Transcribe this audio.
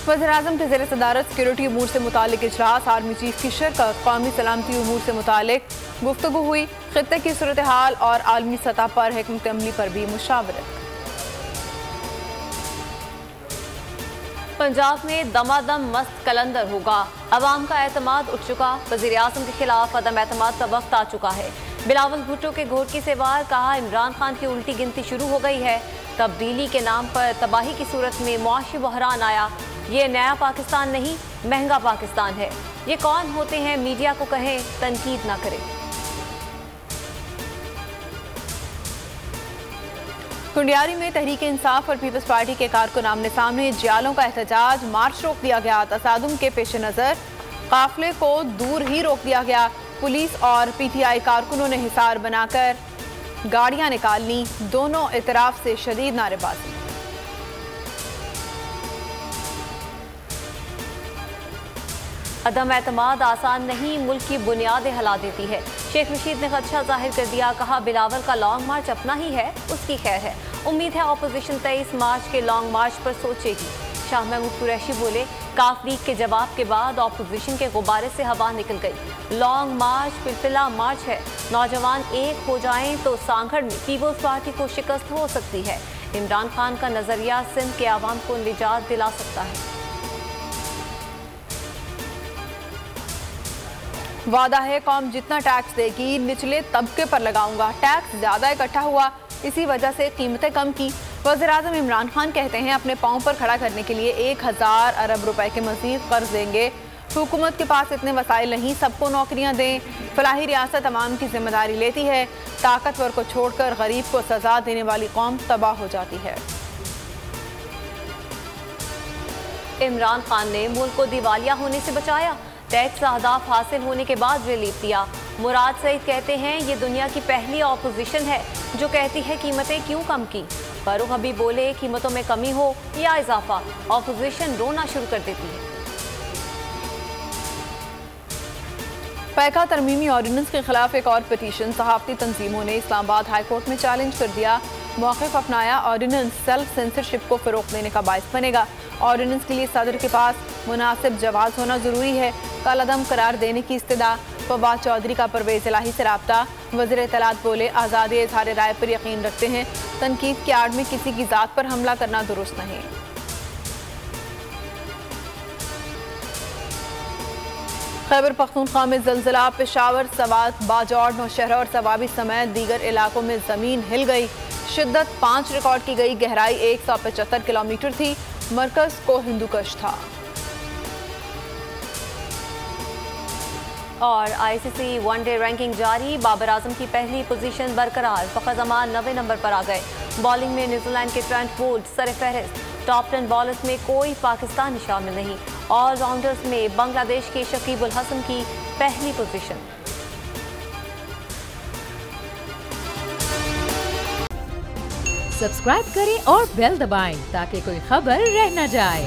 वज़ीर-ए-आज़म के ज़ेर सदारत सिक्योरिटी उमूर से मुतालिक इजलास, आर्मी चीफ की शिरकत, कौमी सलामती उमूर से मुतालिक गुफ्तगू हुई, खित्ते की सूरत हाल और आलमी सतह पर हिकमत अमली पर भी मुशावरत। पंजाब में दमादम मस्त कलंदर होगा, अवाम का एतमाद उठ चुका, वज़ीर-ए-आज़म के खिलाफ अदम एतमाद का वक्त आ चुका है। बिलावल भुट्टो के घोटकी से वार, कहा इमरान खान की उल्टी गिनती शुरू हो गई है। तब्दीली के नाम पर तबाही की सूरत में मुआशी बहरान आया। ये नया पाकिस्तान नहीं, महंगा पाकिस्तान है। ये कौन होते हैं मीडिया को कहें तनकीद ना करें। कुंडियारी में तहरीक इंसाफ और पीपल्स पार्टी के कारकुन आमने सामने, जियालों का एहतजाज, मार्च रोक दिया गया। तसादुम के पेश नज़र काफिले को दूर ही रोक दिया गया। पुलिस और पीटीआई कारकुनों ने हिसार बनाकर गाड़ियां निकाल ली। दोनों इतराफ से शदीद नारेबाजी। अदम एतमाद आसान नहीं, मुल्क की बुनियादें हिला देती है। शेख रशीद ने खदशा जाहिर कर दिया, कहा बिलावल का लॉन्ग मार्च अपना ही है, उसकी खैर है। उम्मीद है अपोजिशन 23 मार्च के लॉन्ग मार्च पर सोचेगी। शाह महमूद कुरैशी बोले, काफ लीग के जवाब के बाद अपोजिशन के गुब्बारे से हवा निकल गई। लॉन्ग मार्च पिलपिला मार्च है। नौजवान एक हो जाएं तो सांगड़ में पीपल्स पार्टी को शिकस्त हो सकती है। इमरान खान का नजरिया सिंध के आवाम को निजात दिला सकता है। वादा है कौम जितना टैक्स देगी निचले तबके पर लगाऊंगा। टैक्स ज्यादा इकट्ठा हुआ, इसी वजह से कीमतें कम की। वज़ीर-ए-आज़म इमरान खान कहते हैं अपने पांव पर खड़ा करने के लिए 1000 अरब रुपए के मजीद कर्ज देंगे। हुकूमत के पास इतने वसाइल नहीं, सबको नौकरियां दें। फलाही रियासत अवाम की जिम्मेदारी लेती है। ताकतवर को छोड़कर गरीब को सजा देने वाली कौम तबाह हो जाती है। इमरान खान ने मुल्क को दिवालिया होने से बचाया। टैक्स अहदाफ हासिल होने के बाद रिलीफ दिया। मुराद सईद कहते हैं ये दुनिया की पहली ऑपोजिशन है जो कहती है कीमतें क्यों कम की। फारूक हबीब बोले, कीमतों में कमी हो या इजाफा, ऑपोजिशन रोना शुरू कर देती है। पैका तरमीमी ऑर्डिनेंस के खिलाफ एक और पिटीशन, सहाफती तंजीमों ने इस्लामाबाद हाई कोर्ट में चैलेंज कर दिया। मौक़िफ़ अपनाया, ऑर्डिनेंस सेल्फ सेंसरशिप को फ़रोग़ देने का बायस बनेगा। ऑर्डिनेंस के लिए सदर के पास मुनासिब जवाब होना ज़रूरी है। कलअदम करार देने की इस्तदा। फवाद चौधरी का परवेज़ इलाही से रब्ता। वज़ीर इत्तलात बोले, आज़ादी इज़हार राय पर यकीन रखते हैं, तनकीद की आड़ में किसी की ज़ात पर हमला करना दुरुस्त नहीं। खैबर पख्तूनख्वा में ज़लज़ला, पेशावर, सवात, बाजौर, नौशहरा और सवाबी समेत दीगर इलाकों में ज़मीन हिल गई। शिद्दत 5 रिकॉर्ड की गई। गहराई 175 किलोमीटर थी। मरकज को हिंदूकश था। और आईसीसी वनडे रैंकिंग जारी, बाबर आजम की पहली पोजीशन बरकरार। फ़खर जमान 90 नंबर पर आ गए। बॉलिंग में न्यूजीलैंड के ट्रेंट बोल्ट सरफहरिस्त। टॉप 10 बॉलर्स में कोई पाकिस्तानी शामिल नहीं। ऑलराउंडर्स में बांग्लादेश के शकीब उल हसन की पहली पोजीशन। सब्सक्राइब करें और बेल दबाएं ताकि कोई खबर रह न जाए।